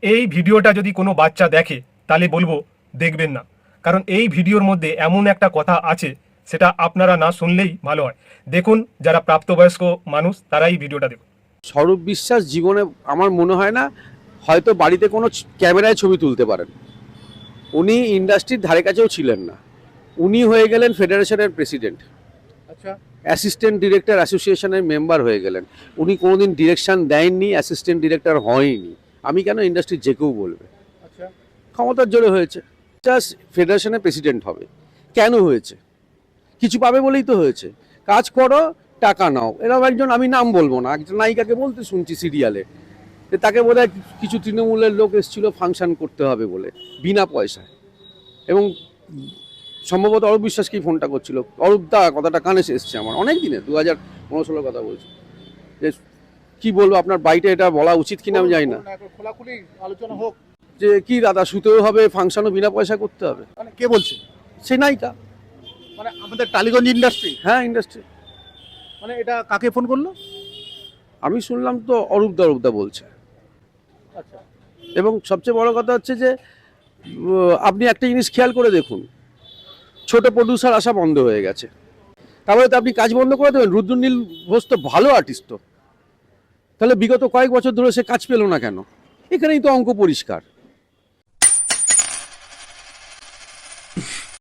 এই ভিডিওটা যদি কোনো বাচ্চা দেখে তাহলে বলবো দেখবেন না, কারণ এই ভিডিওর মধ্যে এমন একটা কথা আছে সেটা আপনারা না শুনলেই ভালো হয়। দেখুন, যারা প্রাপ্তবয়স্ক মানুষ তারাই ভিডিওটা দেখুন। স্বরূপ বিশ্বাস জীবনে আমার মনে হয় না হয়তো বাড়িতে কোনো ক্যামেরায় ছবি তুলতে পারেন। উনি ইন্ডাস্ট্রির ধারে কাছেও ছিলেন না। উনি হয়ে গেলেন ফেডারেশনের প্রেসিডেন্ট, আচ্ছা অ্যাসিস্ট্যান্ট ডিরেক্টর অ্যাসোসিয়েশনের মেম্বার হয়ে গেলেন। উনি কোনোদিন ডিরেকশন দেননি, অ্যাসিস্ট্যান্ট ডিরেক্টর হয়নি। আমি কেন, ইন্ডাস্ট্রির যে কেউ বলবে আচ্ছা ক্ষমতার জোরে হয়েছে। জাস্ট ফেডারেশনের প্রেসিডেন্ট হবে। কেন হয়েছে? কিছু পাবে বলেই তো হয়েছে। কাজ করো, টাকা নাও। এরকম একজন, আমি নাম বলবো না, একজন নায়িকাকে বলতে শুনছি সিরিয়ালে, তাকে বোধহয় কিছু তৃণমূলের লোক এসেছিল ফাংশন করতে হবে বলে, বিনা পয়সায়। এবং সম্ভবত অরূপ বিশ্বাসকেই ফোনটা করছিল, অরূপ দা কথাটা কানে এসছে আমার অনেক দিনে, 2015-16 কথা বলছি, যে কি বলবো আপনার বাড়িতে এটা বলা উচিত কিনা আমি জানি না, খোলাখুলি আলোচনা হোক। যে কি দাদা শুতেও হবে, ফাংশনও বিনা পয়সা করতে হবে। মানে কে বলছে? সেই নায়িকা। মানে আমাদের টালিগঞ্জ ইন্ডাস্ট্রি? হ্যাঁ, ইন্ডাস্ট্রি। মানে এটা কাকে ফোন করলো? আমি শুনলাম তো অরূপদা বলছে। আচ্ছা এবং সবচেয়ে বড় কথা হচ্ছে যে আপনি একটা জিনিস খেয়াল করে দেখুন, ছোট প্রডিউসার আসা বন্ধ হয়ে গেছে। তারপরে তো আপনি কাজ বন্ধ করে দেবেন? রুদ্রনীল ঘোষ তো ভালো আর্টিস্ট, তো তাহলে বিগত কয়েক বছর ধরে সে কাজ পেল না কেন? এখানেই তো অঙ্ক পরিষ্কার।